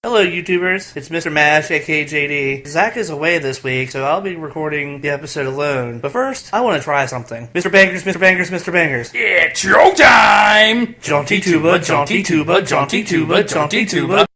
Hello, YouTubers. It's Mr. Mash, aka JD. Zach is away this week, so I'll be recording the episode alone. But first, I want to try something. Mr. Bangers, Mr. Bangers, Mr. Bangers. It's your time! Jaunty tuba, jaunty tuba, jaunty tuba, jaunty tuba.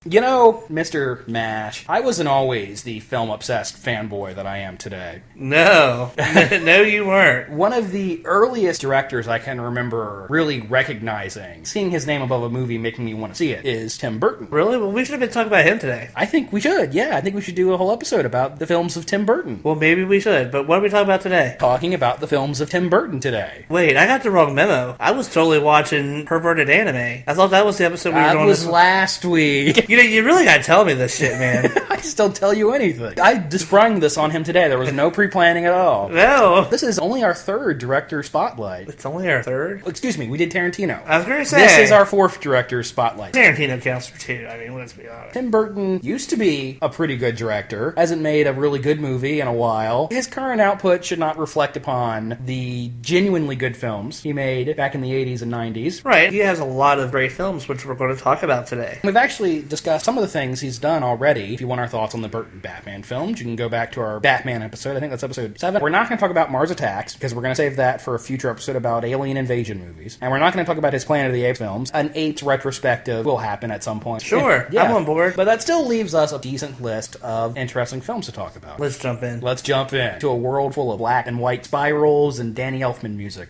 You know, Mr. Mash, I wasn't always the film-obsessed fanboy that I am today. No. No, you weren't. One of the earliest directors I can remember really recognizing, seeing his name above a movie making me want to see it, is Tim Burton. Really? Well, we should have been talking about him today. I think we should, yeah. I think we should do a whole episode about the films of Tim Burton. Well, maybe we should, but what are we talking about today? Talking about the films of Tim Burton today. Wait, I got the wrong memo. I was totally watching perverted anime. I thought that was the episode we were That doing was this last week. You know, you really gotta tell me this shit, man. I just don't tell you anything. I just sprung this on him today. There was no pre-planning at all. No. This is only our third director spotlight. It's only our third? Excuse me, we did Tarantino. I was gonna say. This is our fourth director spotlight. Tarantino counts for two, I mean, let's be honest. Tim Burton used to be a pretty good director. Hasn't made a really good movie in a while. His current output should not reflect upon the genuinely good films he made back in the 80s and 90s. Right. He has a lot of great films, which we're going to talk about today. We've actually discussed some of the things he's done already. If you want our thoughts on the Burton Batman films, you can go back to our Batman episode. I think that's episode 7. We're not going to talk about Mars Attacks, because we're going to save that for a future episode about alien invasion movies. And we're not going to talk about his Planet of the Apes films. An Apes retrospective will happen at some point. Sure. Yeah. I'm on board. But that still leaves us a decent list of interesting films to talk about. Let's jump in. Let's jump in to a world full of black and white spirals and Danny Elfman music.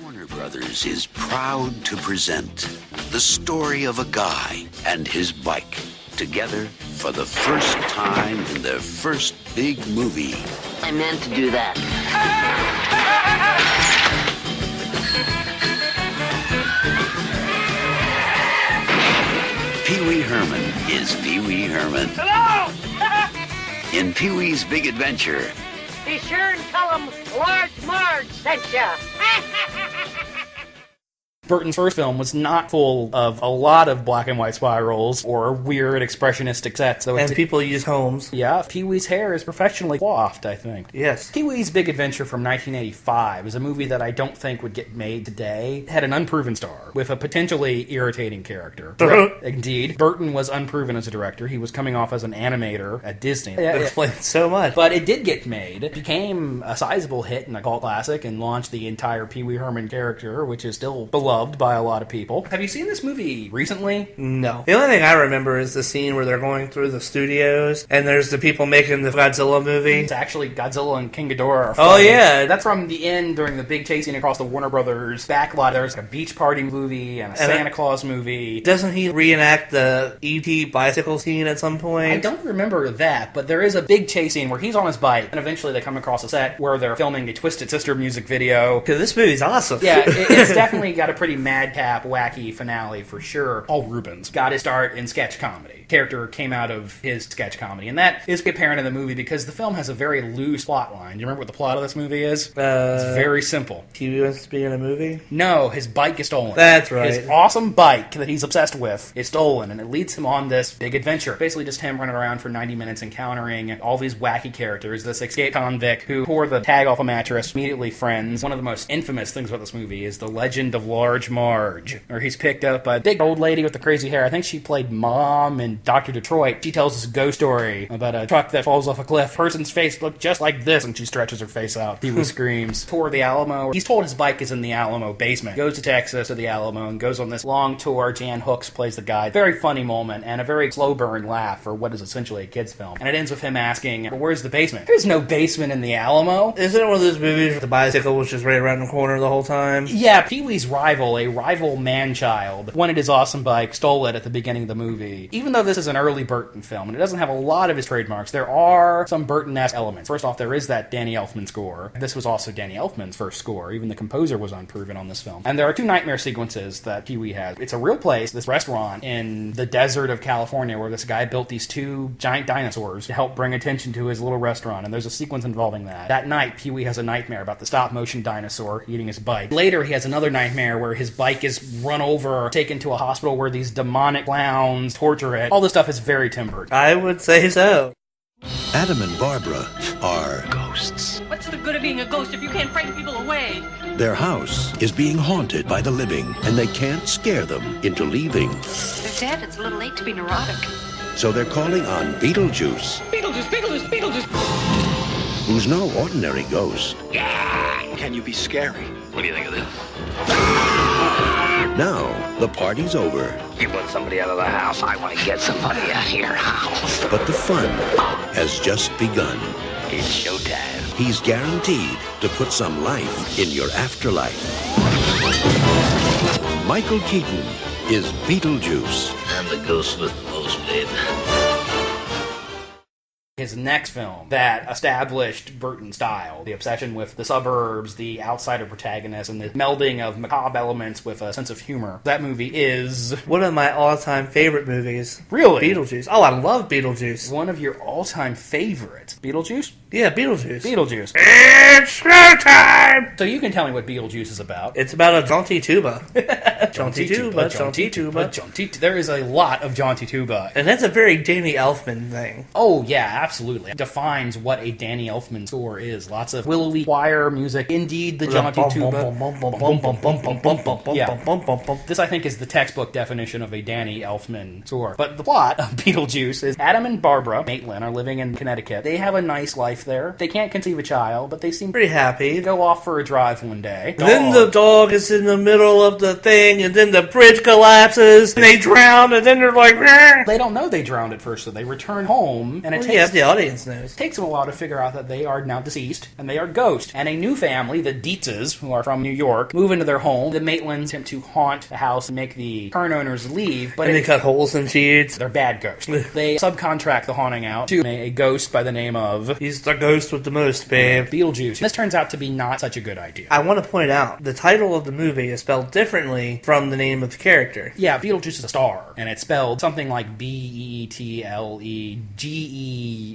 Warner Brothers is proud to present the story of a guy and his bike together for the first time in their first big movie. I meant to do that. Pee-wee Herman is Pee-wee Herman. Hello! In Pee-wee's Big Adventure, Be sure and tell them Large Marge sent ya. Burton's first film was not full of a lot of black and white spirals or weird expressionistic sets. And people use homes. Yeah, Pee-wee's hair is professionally coiffed, I think. Yes. Pee-wee's Big Adventure from 1985 is a movie that I don't think would get made today. It had an unproven star with a potentially irritating character. Indeed, Burton was unproven as a director. He was coming off as an animator at Disney. That explains so much. But it did get made. It became a sizable hit and a cult classic and launched the entire Pee-wee Herman character, which is still beloved by a lot of people. Have you seen this movie recently? No. The only thing I remember is the scene where they're going through the studios and there's the people making the Godzilla movie. It's actually Godzilla and King Ghidorah are Oh, fighting. yeah. That's from the end during the big chase scene across the Warner Brothers backlot. There's a beach party movie and a Santa Claus movie. Doesn't he reenact the E.T. bicycle scene at some point? I don't remember that, but there is a big chase scene where he's on his bike and eventually they come across a set where they're filming a Twisted Sister music video. Because this movie's awesome. Yeah, it's definitely got a pretty madcap, wacky finale for sure. Paul Rubens got his start in sketch comedy. Character came out of his sketch comedy, and that is apparent in the movie because the film has a very loose plot line. Do you remember what the plot of this movie is? It's very simple. He wants to be in a movie? No, his bike is stolen. That's right. His awesome bike that he's obsessed with is stolen, and it leads him on this big adventure. Basically just him running around for 90 minutes encountering all these wacky characters. This escaped convict who tore the tag off a mattress, immediately friends. One of the most infamous things about this movie is the legend of Large Marge, where he's picked up by a big old lady with the crazy hair. I think she played Mom in Dr. Detroit, she tells us a ghost story about a truck that falls off a cliff. Person's face looked just like this, and she stretches her face out. Pee-wee screams. Tour of the Alamo. He's told his bike is in the Alamo basement. Goes to Texas to the Alamo and goes on this long tour. Jan Hooks plays the guide. Very funny moment and a very slow burn laugh for what is essentially a kid's film. And it ends with him asking, where's the basement? There's no basement in the Alamo. Isn't it one of those movies where the bicycle was just right around the corner the whole time? Yeah, Pee-wee's rival, a rival man-child, wanted his awesome bike, stole it at the beginning of the movie. Even though this is an early Burton film, and it doesn't have a lot of his trademarks, there are some Burton-esque elements. First off, there is that Danny Elfman score. This was also Danny Elfman's first score. Even the composer was unproven on this film. And there are two nightmare sequences that Pee-wee has. It's a real place, this restaurant in the desert of California, where this guy built these two giant dinosaurs to help bring attention to his little restaurant, and there's a sequence involving that. That night, Pee-wee has a nightmare about the stop-motion dinosaur eating his bike. Later, he has another nightmare where his bike is run over, taken to a hospital where these demonic clowns torture it. All this stuff is very Tim Burton. I would say so. Adam and Barbara are ghosts. What's the good of being a ghost if you can't frighten people away? Their house is being haunted by the living, and they can't scare them into leaving. They're dead. It's a little late to be neurotic. So they're calling on Beetlejuice, Beetlejuice, Beetlejuice, Beetlejuice! who's no ordinary ghost. Can you be scary? What do you think of this? Now, the party's over, You want somebody out of the house? I want to get somebody out of your house. but the fun has just begun. It's showtime. He's guaranteed to put some life in your afterlife. Michael Keaton is Beetlejuice. I'm the ghost with the most, babe. His next film that established Burton's style, the obsession with the suburbs, the outsider protagonist, and the melding of macabre elements with a sense of humor. That movie is... One of my all-time favorite movies. Really? Beetlejuice. Oh, I love Beetlejuice. One of your all-time favorites. Beetlejuice? Yeah, Beetlejuice. Beetlejuice. It's showtime! So you can tell me what Beetlejuice is about. It's about a jaunty tuba. Jaunty tuba, Jaunty jaunty tuba. Jaunty. There is a lot of Jaunty tuba. And that's a very Danny Elfman thing. Oh, yeah, absolutely. It defines what a Danny Elfman score is. Lots of willowy choir music. Indeed, the Jaunty tuba. Yeah. This, I think, is the textbook definition of a Danny Elfman score. But the plot of Beetlejuice is Adam and Barbara Maitland are living in Connecticut. They have a nice life there. They can't conceive a child, but they seem Pretty happy. to go off for a drive one day. Then the dog is in the middle of the thing, and then the bridge collapses, and they drown, and then they're like, "Rah!" They don't know they drowned at first, so they return home, and it Well, takes... yeah, the audience knows. takes them a while to figure out that they are now deceased, and they are ghosts. And a new family, the Dietzes, who are from New York, move into their home. The Maitlands attempt to haunt the house and make the current owners leave, but And they cut holes in sheets. they're bad ghosts. They subcontract the haunting out to a ghost by the name of He's the ghost with the most, babe. Beetlejuice. This turns out to be not such a good idea. I want to point out, the title of the movie is spelled differently from the name of the character. Yeah, Beetlejuice is a star, and it's spelled something like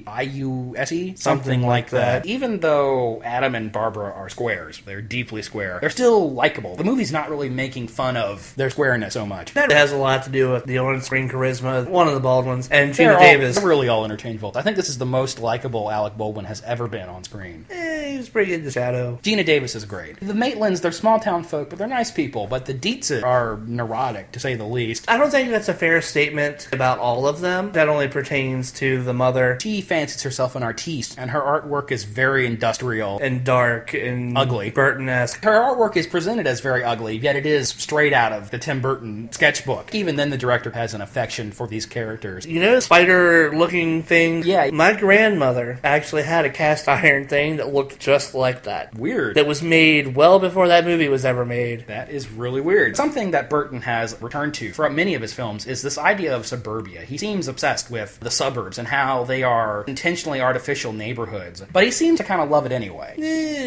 Beetlegeuse, something like that. Even though Adam and Barbara are squares, they're deeply square, they're still likable. The movie's not really making fun of their squareness so much. That has a lot to do with the on-screen charisma, one of the Baldwins, and Gina They're Davis. really all interchangeable. I think this is the most likable Alec Baldwin has ever been on screen. He was pretty good in the shadow. Gina Davis is great. The Maitlands, they're small town folk, but they're nice people. But the Dietzes are neurotic, to say the least. I don't think that's a fair statement about all of them. That only pertains to the mother. She fancies herself an artiste, and her artwork is very industrial And dark and ugly. Burton-esque. Her artwork is presented as very ugly, yet it is straight out of the Tim Burton sketchbook. Even then, the director has an affection for these characters. You know, spider-looking thing? Yeah. My grandmother actually had a cast iron thing that looked just like that. Weird. That was made well before that movie was ever made. That is really weird. Something that Burton has returned to from many of his films is this idea of suburbia. He seems obsessed with the suburbs and how they are intentionally artificial neighborhoods. But he seems to kind of love it anyway.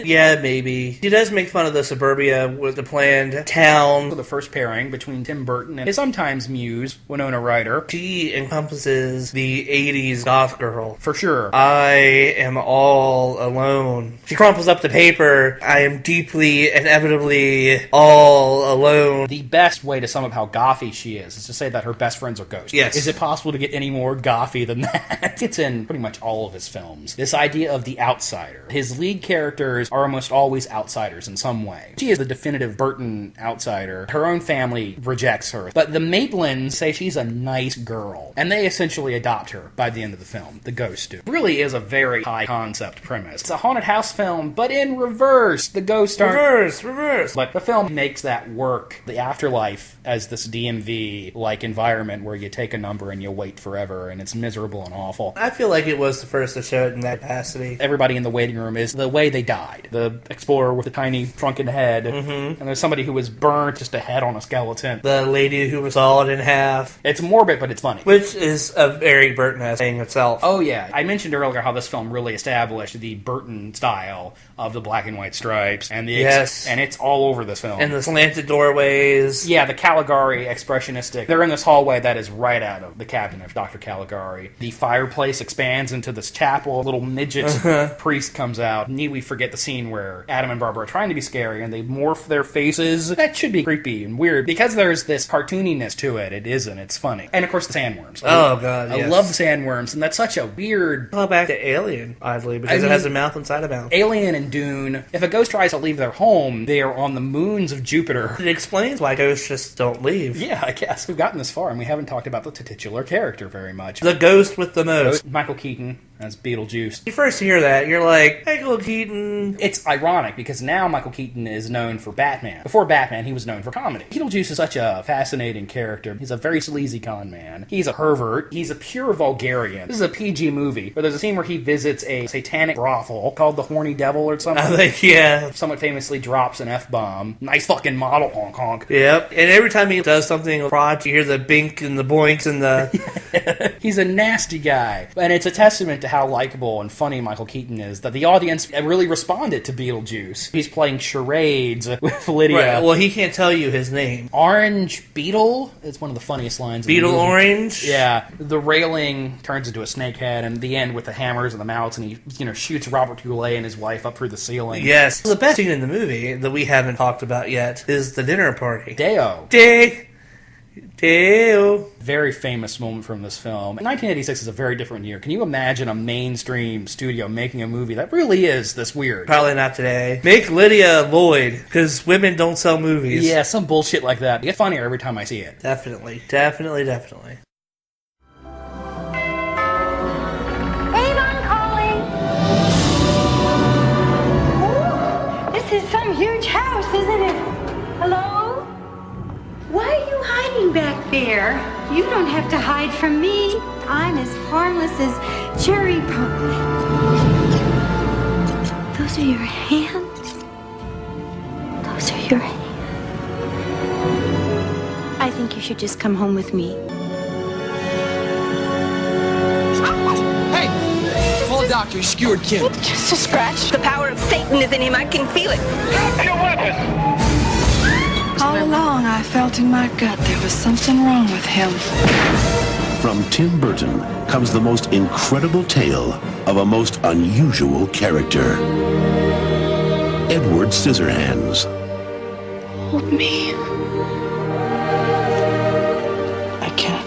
Yeah, maybe. He does make fun of the suburbia with the planned town. The first pairing between Tim Burton and his sometimes muse, Winona Ryder. She encompasses the 80s goth girl. For sure. I am all alone. She crumples up the paper. I am deeply, inevitably, all alone. The best way to sum up how gothy she is to say that her best friends are ghosts. Yes. Is it possible to get any more gothy than that? It's in pretty much all of his films. This idea of the outsider. His lead characters are almost always outsiders in some way. She is the definitive Burton outsider. Her own family rejects her. But the Maitlands say she's a nice girl. And they essentially adopt her by the end of the film. The ghosts do. Really is a very high concept premise. It's a haunted house film, but in reverse. The ghosts aren't... Reverse! But the film makes that work. The afterlife as this DMV-like environment where you take a number and you wait forever, and it's miserable and awful. I feel like it was the first to show it in that capacity. Everybody in the waiting room is the way they died. The explorer with the tiny shrunken head, and there's somebody who was burnt, just a head on a skeleton. The lady who was sawed in half. It's morbid, but it's funny. Which is a very Burton-esque thing itself. Oh yeah. I mentioned earlier how this film really established the Burton style of the black and white stripes, and and it's all over this film. And the slanted doorways. Yeah, the Caligari expressionistic. They're in this hallway that is right out of the cabinet of Dr. Caligari. The fireplace expands into this chapel. A little midget priest comes out. Need we forget the scene where Adam and Barber are trying to be scary and they morph their faces? That should be creepy and weird. Because there's this cartooniness to it, it isn't. It's funny. And of course the sandworms. Oh, God, yes. I love the sandworms, and that's such a weird... Call back to Alien, oddly, because it has a mouth inside a mouth. Alien and Dune, if a ghost tries to leave their home, they are on the moons of Jupiter. It explains why ghosts just don't leave. Yeah, I guess. We've gotten this far, and we haven't talked about the titular character very much. The ghost with the most. Michael Keaton as Beetlejuice. You first hear that, you're like, Michael Keaton. It's ironic, because now Michael Keaton is known for Batman. Before Batman, he was known for comedy. Beetlejuice is such a fascinating character. He's a very sleazy con man. He's a pervert. He's a pure vulgarian. This is a PG movie, but there's a scene where he visits a satanic brothel called the Horny Devil or something. I think, yeah. Someone famously drops an F-bomb. Nice fucking model, honk honk. Yep. And every time he does something prod, you hear the bink and the boinks and the... He's a nasty guy. And it's a testament to how likable and funny Michael Keaton is that the audience really responded to Beetlejuice. He's playing charades with Lydia. Right. Well, he can't tell you his name. Orange Beetle? It's one of the funniest lines. Beetle Orange? Yeah. The railing turns into a snake head, and the end with the hammers and the mouths, and he, shoots Robert Goulet and his wife up through the ceiling. Yes. The best scene in the movie that we haven't talked about yet is the dinner party. Deo. Deo. Very famous moment from this film. 1986 is a very different year. Can you imagine a mainstream studio making a movie that really is this weird? Probably not today. Make Lydia Lloyd, because women don't sell movies. Yeah, some bullshit like that. It gets funnier every time I see it. Definitely. Avon calling. This is some huge house, isn't it? Hello? Why are you hiding back there? You don't have to hide from me. I'm as harmless as cherry pop. Those are your hands. Those are your hands. I think you should just come home with me. Hey! Call a doctor, you skewered Kim. Just a scratch. The power of Satan is in him. I can feel it. Drop your weapon! All along, I felt in my gut there was something wrong with him. From Tim Burton comes the most incredible tale of a most unusual character. Edward Scissorhands. Hold me. I can't.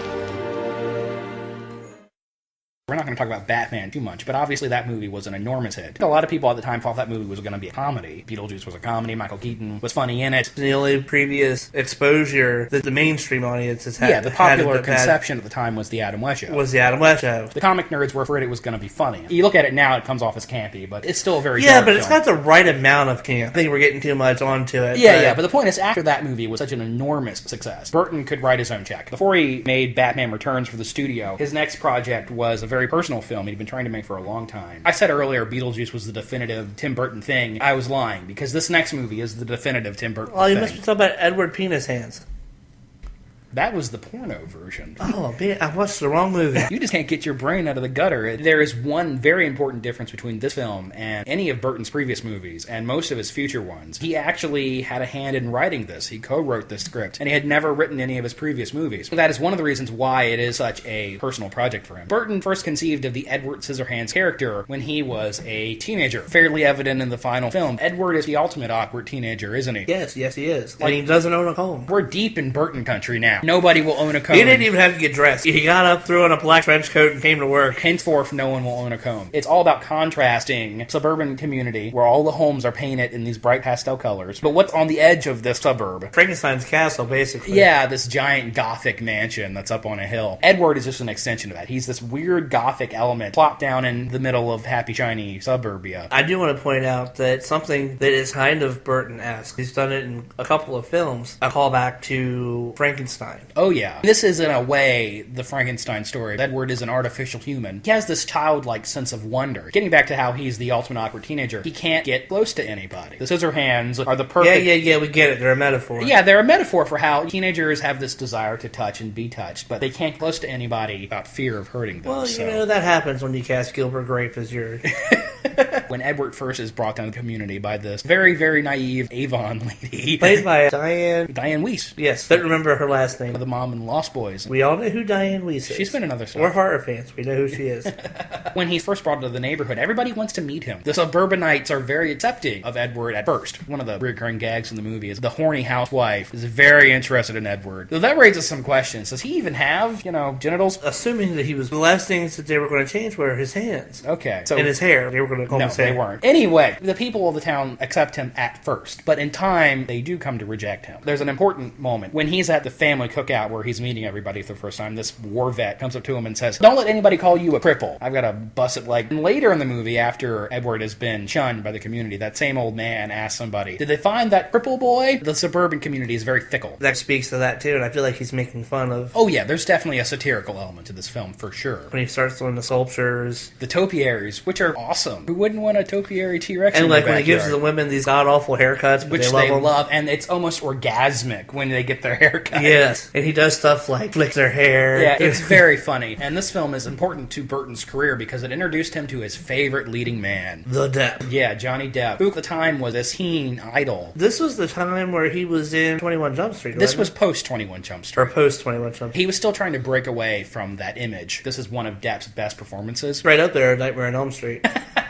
We're not going to talk about Batman too much, but obviously that movie was an enormous hit. A lot of people at the time thought that movie was going to be a comedy. Beetlejuice was a comedy, Michael Keaton was funny in it. The only previous exposure that the mainstream audience has had. Yeah, the popular conception at the time was the Adam West Show. The comic nerds were afraid it was going to be funny. You look at it now, it comes off as campy, but it's still a very dark film. It's got the right amount of camp. I think we're getting too much onto it. Yeah, but the point is, after that movie was such an enormous success, Burton could write his own check. Before he made Batman Returns for the studio, his next project was a very personal film he'd been trying to make for a long time. I said earlier Beetlejuice was the definitive Tim Burton thing. I was lying, because this next movie is the definitive Tim Burton thing. You must be talking about Edward Penis Hands. That was the porno version. Oh, man, I watched the wrong movie. You just can't get your brain out of the gutter. There is one very important difference between this film and any of Burton's previous movies, and most of his future ones. He actually had a hand in writing this. He co-wrote this script, and he had never written any of his previous movies. That is one of the reasons why it is such a personal project for him. Burton first conceived of the Edward Scissorhands character when he was a teenager. Fairly evident in the final film. Edward is the ultimate awkward teenager, isn't he? Yes, he is. And he doesn't own a comb. We're deep in Burton country now. Nobody will own a comb. He didn't even have to get dressed. He got up, threw on a black trench coat, and came to work. Henceforth, no one will own a comb. It's all about contrasting suburban community where all the homes are painted in these bright pastel colors. But what's on the edge of this suburb? Frankenstein's castle, basically. Yeah, this giant gothic mansion that's up on a hill. Edward is just an extension of that. He's this weird gothic element plopped down in the middle of happy, shiny suburbia. I do want to point out that something that is kind of Burton-esque, he's done it in a couple of films, a callback to Frankenstein. Oh yeah. This is in a way the Frankenstein story. Edward is an artificial human. He has this childlike sense of wonder. Getting back to how he's the ultimate awkward teenager, he can't get close to anybody. The Scissorhands are the perfect... Yeah, we get it. They're a metaphor. Yeah, they're a metaphor for how teenagers have this desire to touch and be touched, but they can't get close to anybody without fear of hurting them. Well, you know, that happens when you cast Gilbert Grape as your... When Edward first is brought down to the community by this very, very naive Avon lady. Played by Diane Weiss. Yes, don't remember her last name. The mom in Lost Boys. We all know who Diane Weiss is. She's been in other stuff. We're horror fans. We know who she is. When he's first brought into the neighborhood, everybody wants to meet him. The suburbanites are very accepting of Edward at first. One of the recurring gags in the movie is the horny housewife is very interested in Edward. So that raises some questions. Does he even have, genitals? Assuming that he was, the last things that they were going to change were his hands. Okay. So, and his hair. They were going to comb his hair. No, they weren't. Anyway, the people of the town accept him at first, but in time, they do come to reject him. There's an important moment. When he's at the family cookout where he's meeting everybody for the first time, this war vet comes up to him and says, "Don't let anybody call you a cripple. I've got a busted leg." And later in the movie, after Edward has been shunned by the community, that same old man asks somebody, "Did they find that cripple boy?" The suburban community is very fickle. That speaks to that, too, and I feel like he's making fun of... Oh, yeah, there's definitely a satirical element to this film, for sure. When he starts doing the sculptures. The topiaries, which are awesome. Who wouldn't want a topiary T-Rex And, in like, their when he gives backyard? the women these god-awful haircuts, which they love, and it's almost orgasmic when they get their haircut. Yes, and he does stuff like flick their hair. Yeah, it's very funny. And this film is important to Burton's career because it introduced him to his favorite leading man. The Depp. Yeah, Johnny Depp, who at the time was a teen idol. This was the time where he was in 21 Jump Street, This was post-21 Jump Street. Or post-21 Jump Street. He was still trying to break away from that image. This is one of Depp's best performances. Right up there, Nightmare on Elm Street.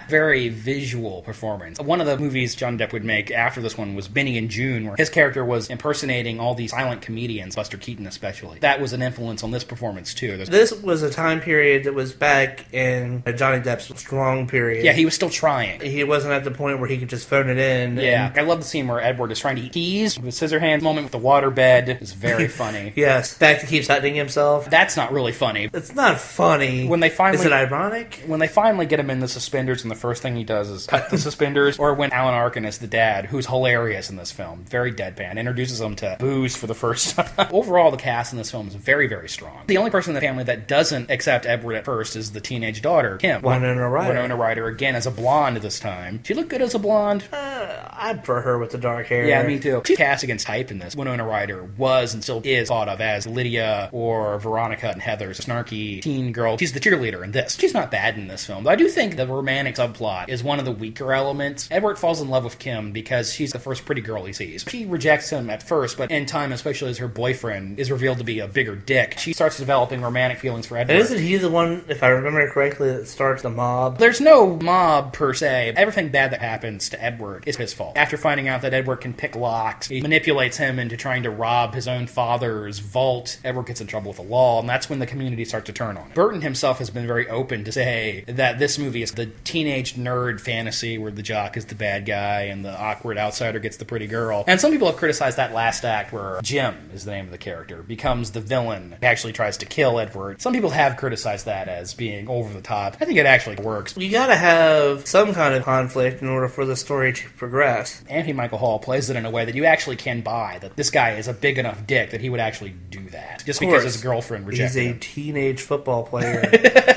Very visual performance. One of the movies John Depp would make after this one was Benny and June, where his character was impersonating all these silent comedians, Buster Keaton especially. That was an influence on this performance, too. This was a time period that was back in Johnny Depp's strong period. Yeah, he was still trying. He wasn't at the point where he could just phone it in. Yeah, I love the scene where Edward is trying to eat keys. The Scissorhands moment with the waterbed is very funny. Yes, the fact that he keeps hurting himself. That's not really funny. It's not funny. When they finally, is it ironic? When they finally get him in the suspenders and the first thing he does is cut the suspenders, or when Alan Arkin is the dad, who's hilarious in this film, very deadpan, introduces him to booze for the first time. Overall, the cast in this film is very, very strong. The only person in the family that doesn't accept Edward at first is the teenage daughter, Kim. Winona Ryder, again, as a blonde this time. She looked good as a blonde. I prefer her with the dark hair. Yeah, me too. She's cast against type in this. Winona Ryder was and still is thought of as Lydia or Veronica and Heather's snarky teen girl. She's the cheerleader in this. She's not bad in this film, but I do think the romantic subplot is one of the weaker elements. Edward falls in love with Kim because she's the first pretty girl he sees. She rejects him at first, but in time, especially as her boyfriend is revealed to be a bigger dick, she starts developing romantic feelings for Edward. And isn't he the one, if I remember correctly, that starts the mob? There's no mob, per se. Everything bad that happens to Edward is his fault. After finding out that Edward can pick locks, he manipulates him into trying to rob his own father's vault. Edward gets in trouble with the law, and that's when the community starts to turn on him. Burton himself has been very open to say that this movie is the teenage nerd fantasy where the jock is the bad guy and the awkward outsider gets the pretty girl. And some people have criticized that last act where Jim is the name of the character, becomes the villain, actually tries to kill Edward. Some people have criticized that as being over the top. I think it actually works. You gotta have some kind of conflict in order for the story to progress. Yes. Anthony Michael Hall plays it in a way that you actually can buy, that this guy is a big enough dick that he would actually do that, just because his girlfriend rejected him. He's a teenage football player.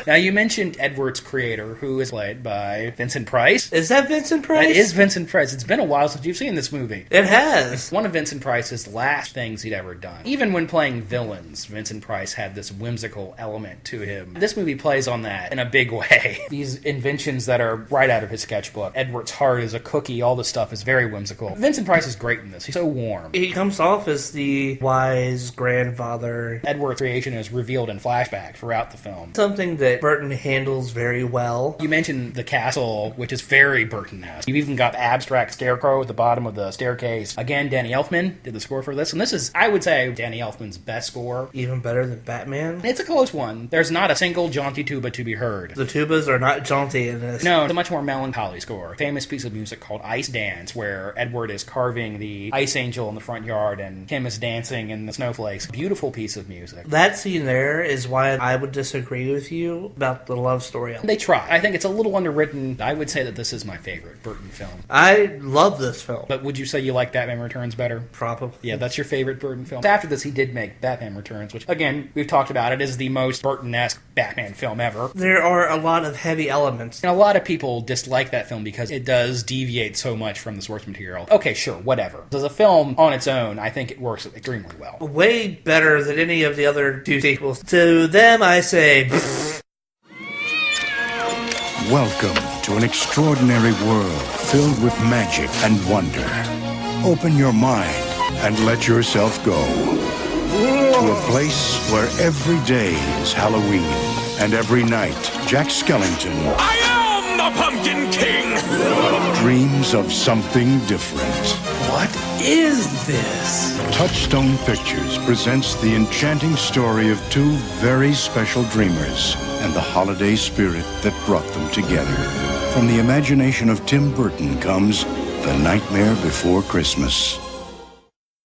Now, you mentioned Edward's creator, who is played by Vincent Price. Is that Vincent Price? That is Vincent Price. It's been a while since you've seen this movie. It has. One of Vincent Price's last things he'd ever done. Even when playing villains, Vincent Price had this whimsical element to him. This movie plays on that in a big way. These inventions that are right out of his sketchbook. Edward's heart is a cookie. All this stuff is very whimsical. Vincent Price is great in this. He's so warm. He comes off as the wise grandfather. Edward's creation is revealed in flashback throughout the film. Something that Burton handles very well. You mentioned the castle, which is very Burton-esque. You've even got abstract scarecrow at the bottom of the staircase. Again, Danny Elfman did the score for this, and this is, I would say, Danny Elfman's best score. Even better than Batman? It's a close one. There's not a single jaunty tuba to be heard. The tubas are not jaunty in this. No, it's a much more melancholy score. Famous piece of music called Ice Dance, where Edward is carving the ice angel in the front yard and Kim is dancing in the snowflakes. Beautiful piece of music. That scene there is why I would disagree with you about the love story. They try. I think it's a little underwritten. I would say that this is my favorite Burton film. I love this film. But would you say you like Batman Returns better? Probably. Yeah, that's your favorite Burton film. After this, he did make Batman Returns, which, again, we've talked about. It is the most Burton-esque Batman film ever. There are a lot of heavy elements. And a lot of people dislike that film because it does deviate so much from the source material. Okay, sure, whatever. As a film on its own, I think it works extremely well. Way better than any of the other two sequels. To them, I say... Welcome to an extraordinary world filled with magic and wonder. Open your mind and let yourself go to a place where every day is Halloween and every night Jack Skellington, I am the Pumpkin King, dreams of something different. What is this? Touchstone Pictures presents the enchanting story of two very special dreamers and the holiday spirit that brought them together. From the imagination of Tim Burton comes The Nightmare Before Christmas.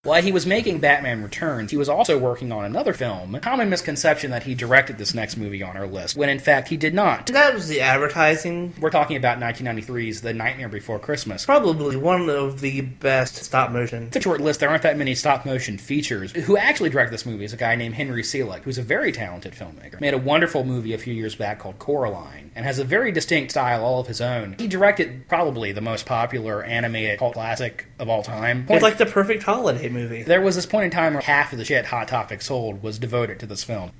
While he was making Batman Returns, he was also working on another film. Common misconception that he directed this next movie on our list, when in fact he did not. That was the advertising. We're talking about 1993's The Nightmare Before Christmas. Probably one of the best stop motion. It's a short list. There aren't that many stop motion features. Who actually directed this movie is a guy named Henry Selick, who's a very talented filmmaker. Made a wonderful movie a few years back called Coraline, and has a very distinct style all of his own. He directed probably the most popular animated cult classic of all time. It's like the perfect holiday movie. There was this point in time where half of the shit Hot Topic sold was devoted to this film.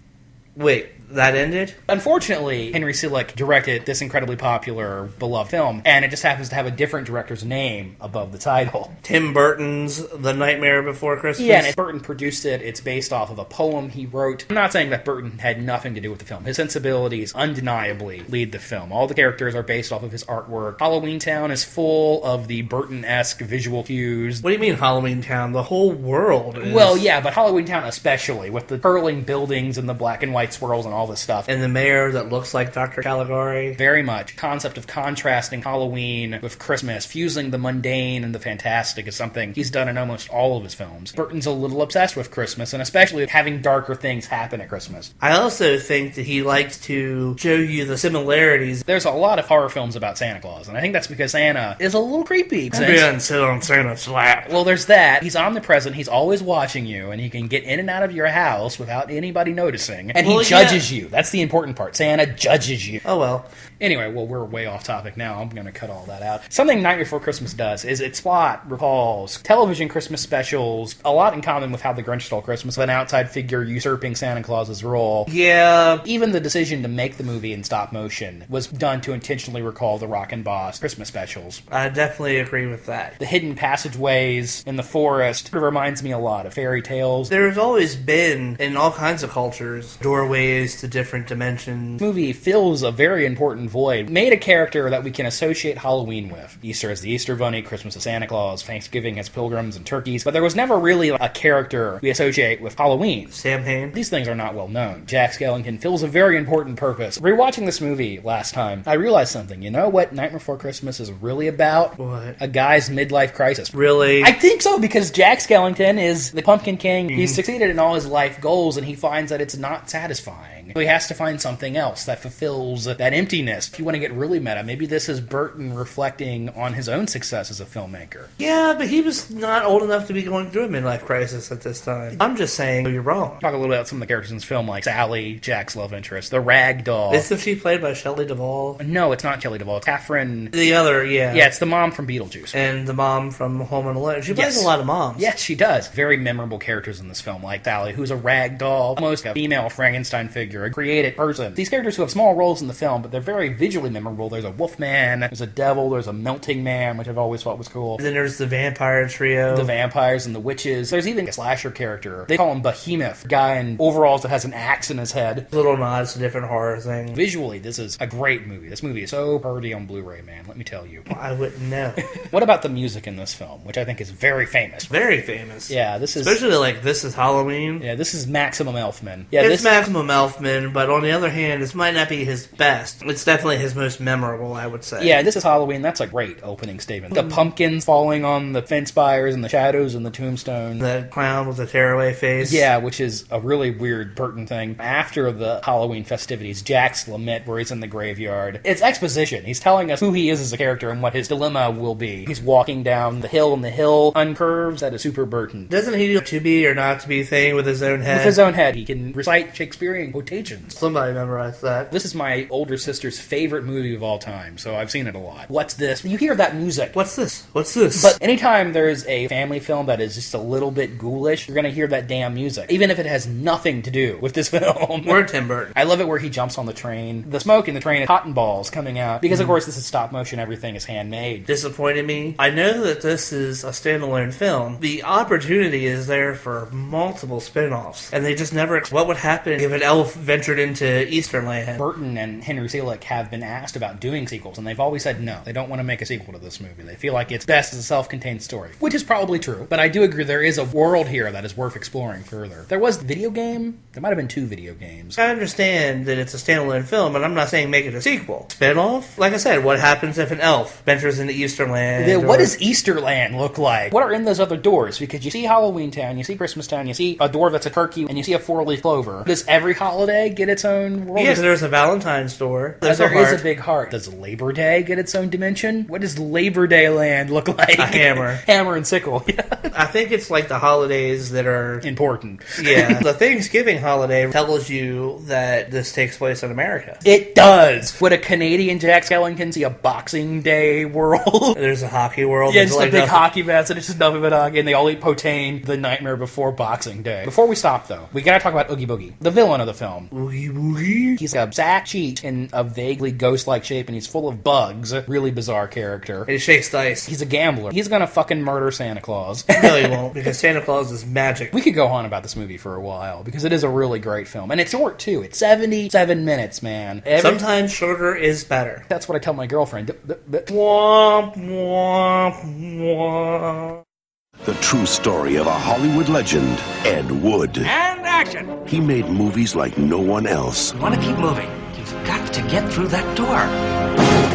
Wait, that ended? Unfortunately, Henry Selick directed this incredibly popular, beloved film, and it just happens to have a different director's name above the title. Tim Burton's The Nightmare Before Christmas? Yeah, and Burton produced it. It's based off of a poem he wrote. I'm not saying that Burton had nothing to do with the film. His sensibilities undeniably lead the film. All the characters are based off of his artwork. Halloween Town is full of the Burton-esque visual cues. What do you mean Halloween Town? The whole world is... Well, yeah, but Halloween Town especially, with the curling buildings and the black and white swirls and all this stuff. And the mayor that looks like Dr. Caligari. Very much. Concept of contrasting Halloween with Christmas, fusing the mundane and the fantastic is something he's done in almost all of his films. Burton's a little obsessed with Christmas, and especially having darker things happen at Christmas. I also think that he likes to show you the similarities. There's a lot of horror films about Santa Claus, and I think that's because Santa is a little creepy. And sit on Santa's lap. Well, there's that. He's omnipresent, he's always watching you, and he can get in and out of your house without anybody noticing. And he judges you. That's the important part. Santa judges you. Oh, well. Anyway, well, we're way off topic now. I'm going to cut all that out. Something Night Before Christmas does is its plot recalls television Christmas specials, a lot in common with How the Grinch Stole Christmas, an outside figure usurping Santa Claus's role. Yeah. Even the decision to make the movie in stop motion was done to intentionally recall the Rockin' Boss Christmas specials. I definitely agree with that. The hidden passageways in the forest reminds me a lot of fairy tales. There's always been, in all kinds of cultures, doorways to different dimensions. The movie fills a very important void. Made a character that we can associate Halloween with. Easter as the Easter Bunny, Christmas as Santa Claus, Thanksgiving as pilgrims and turkeys, but there was never really a character we associate with Halloween. Sam Hain. These things are not well known. Jack Skellington fills a very important purpose. Rewatching this movie last time, I realized something. You know what Nightmare Before Christmas is really about? What? A guy's midlife crisis. Really? I think so, because Jack Skellington is the Pumpkin King. He's succeeded in all his life goals, and he finds that it's not satisfying. So he has to find something else that fulfills that emptiness. If you want to get really meta, maybe this is Burton reflecting on his own success as a filmmaker. Yeah, but he was not old enough to be going through a midlife crisis at this time. I'm just saying you're wrong. Talk a little bit about some of the characters in this film, like Sally, Jack's love interest, the rag doll. Isn't she played by Shelley Duvall? No, it's not Shelley Duvall. It's Catherine. The other, yeah. Yeah, it's the mom from Beetlejuice. And the mom from Home and Alone. She plays a lot of moms. Yes, she does. Very memorable characters in this film, like Sally, who's a rag doll, almost a female Frankenstein figure, a created person. These characters who have small roles in the film, but they're very visually memorable. There's a wolfman, there's a devil, there's a melting man, which I've always thought was cool. And then there's the vampire trio. The vampires and the witches. There's even a slasher character. They call him Behemoth, a guy in overalls that has an axe in his head. Little nods to different horror things. Visually, this is a great movie. This movie is so pretty on Blu-ray, man. Let me tell you. I wouldn't know. What about the music in this film, which I think is very famous? Very famous. Yeah, this is... Especially like This Is Halloween. Yeah, this is Maximum Elfman. Yeah, it's Maximum Elfman, but on the other hand, this might not be his best. It's definitely his most memorable, I would say. Yeah, This Is Halloween, that's a great opening statement. The pumpkins falling on the fence spires and the shadows and the tombstone. The clown with the tearaway face. Yeah, which is a really weird Burton thing. After the Halloween festivities, Jack's lament where he's in the graveyard. It's exposition. He's telling us who he is as a character and what his dilemma will be. He's walking down the hill and the hill uncurves. That is super Burton. Doesn't he do to be or not to be thing with his own head? With his own head. He can recite Shakespearean quotations. Somebody memorized that. This is my older sister's favorite movie of all time, so I've seen it a lot. What's this? You hear that music. What's this? What's this? But anytime there's a family film that is just a little bit ghoulish, you're going to hear that damn music. Even if it has nothing to do with this film. Or Tim Burton. I love it where he jumps on the train. The smoke in the train, cotton balls coming out. Because, of course, this is stop motion. Everything is handmade. Disappointed me. I know that this is a standalone film. The opportunity is there for multiple spin-offs. And they just never... What would happen if an elf ventured into Easterland? Burton and Henry Selick have been asked about doing sequels, and they've always said no. They don't want to make a sequel to this movie. They feel like it's best as a self-contained story. Which is probably true. But I do agree there is a world here that is worth exploring further. There was the video game. There might have been 2 video games. I understand that it's a standalone film, but I'm not saying make it a sequel. Spin-off? Like I said, what happens if an elf ventures into Easterland? What does Easterland look like? What are in those other doors? Because you see Halloween Town, you see Christmas Town, you see a door that's a turkey, and you see a 4-leaf clover. Does every holiday get its own world? Yes, there's a Valentine's store. There is a big heart. Does Labor Day get its own dimension? What does Labor Day land look like? A hammer. Hammer and sickle. I think it's like the holidays that are... important. Yeah. The Thanksgiving holiday tells you that this takes place in America. It does! Would a Canadian Jack Skellington see a Boxing Day world? There's a hockey world. Yeah, just like a big hockey match, and it's just nothing but hockey, and they all eat poutine the nightmare before Boxing Day. Before we stop, though, we gotta talk about Oogie Boogie, the villain of the film. Oogie Boogie? He's a Zach Cheat in a vaguely ghost-like shape, and he's full of bugs. Really bizarre character. And he shakes dice. He's a gambler. He's gonna fucking murder Santa Claus. No, he won't, because Santa Claus is magic. We could go on about this movie for a while, because it is a really great film. And it's short, too. It's 77 minutes, man. Sometimes shorter is better. That's what I tell my girlfriend. Womp, womp, womp. The true story of a Hollywood legend, Ed Wood. And action! He made movies like no one else. You want to keep moving. You've got to get through that door.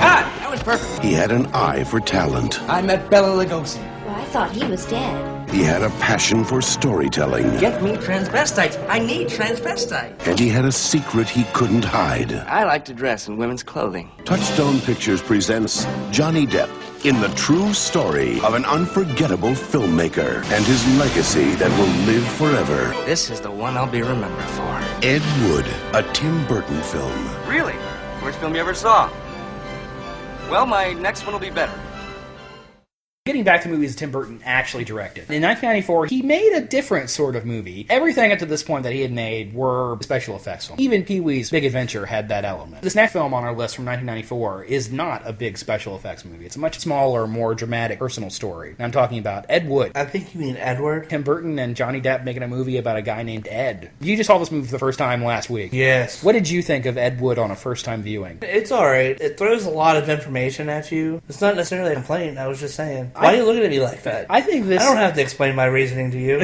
Ah, that was perfect. He had an eye for talent. I met Bela Lugosi. Well, I thought he was dead. He had a passion for storytelling. Get me transvestites. I need transvestites. And he had a secret he couldn't hide. I like to dress in women's clothing. Touchstone Pictures presents Johnny Depp in the true story of an unforgettable filmmaker and his legacy that will live forever. This is the one I'll be remembered for. Ed Wood, a Tim Burton film. Really? Worst film you ever saw? Well, my next one will be better. Getting back to movies Tim Burton actually directed. In 1994, he made a different sort of movie. Everything up to this point that he had made were special effects films. Even Pee-wee's Big Adventure had that element. This next film on our list from 1994 is not a big special effects movie. It's a much smaller, more dramatic, personal story. And I'm talking about Ed Wood. I think you mean Edward. Tim Burton and Johnny Depp making a movie about a guy named Ed. You just saw this movie for the first time last week. Yes. What did you think of Ed Wood on a first-time viewing? It's alright. It throws a lot of information at you. It's not necessarily a complaint. I was just saying. Why are you looking at me like that? I think this... I don't have to explain my reasoning to you.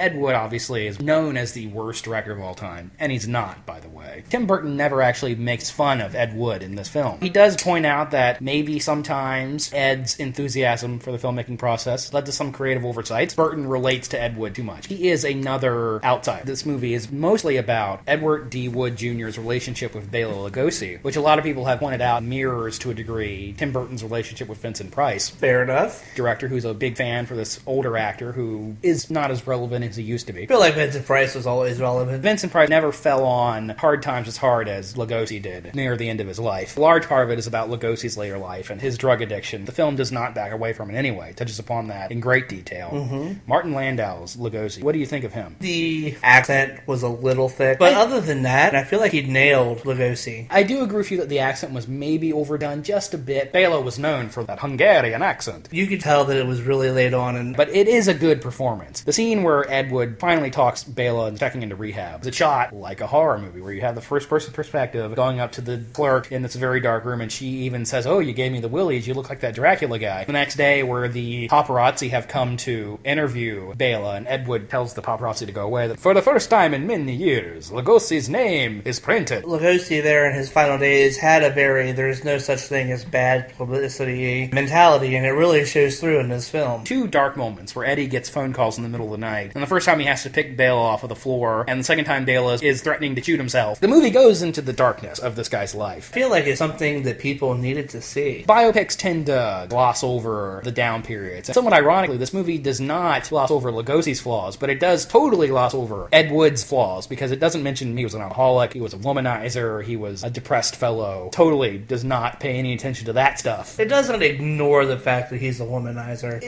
Ed Wood obviously is known as the worst director of all time, and he's not, by the way. Tim Burton never actually makes fun of Ed Wood in this film. He does point out that maybe sometimes Ed's enthusiasm for the filmmaking process led to some creative oversights. Burton relates to Ed Wood too much. He is another outsider. This movie is mostly about Edward D. Wood Jr.'s relationship with Bela Lugosi, which a lot of people have pointed out mirrors to a degree Tim Burton's relationship with Vincent Price. Fair enough. Director who's a big fan for this older actor who is not as relevant as he used to be. I feel like Vincent Price was always relevant. Vincent Price never fell on hard times as hard as Lugosi did near the end of his life. A large part of it is about Lugosi's later life and his drug addiction. The film does not back away from it anyway. It touches upon that in great detail. Martin Landau's Lugosi. What do you think of him? The accent was a little thick, but other than that, I feel like he nailed Lugosi. I do agree with you that the accent was maybe overdone just a bit. Bela was known for that Hungarian accent. You could tell that it was really laid on, but it is a good performance. The scene where Ed Wood finally talks Bela and checking into rehab is a shot like a horror movie where you have the first-person perspective going up to the clerk in this very dark room, and she even says, "Oh, you gave me the willies. You look like that Dracula guy." The next day, where the paparazzi have come to interview Bela, and Ed Wood tells the paparazzi to go away, that for the first time in many years, Lugosi's name is printed. Lugosi there in his final days had a very there's no such thing as bad publicity mentality, and it really shows through in this film. Two dark moments where Eddie gets phone calls in the middle of the night, and the first time he has to pick Bela off of the floor, and the second time Bela is threatening to shoot himself. The movie goes into the darkness of this guy's life. I feel like it's something that people needed to see. Biopics tend to gloss over the down periods. And somewhat ironically, this movie does not gloss over Lugosi's flaws, but it does totally gloss over Ed Wood's flaws, because it doesn't mention he was an alcoholic, he was a womanizer, he was a depressed fellow. Totally does not pay any attention to that stuff. It doesn't ignore the fact that he's a womanizer,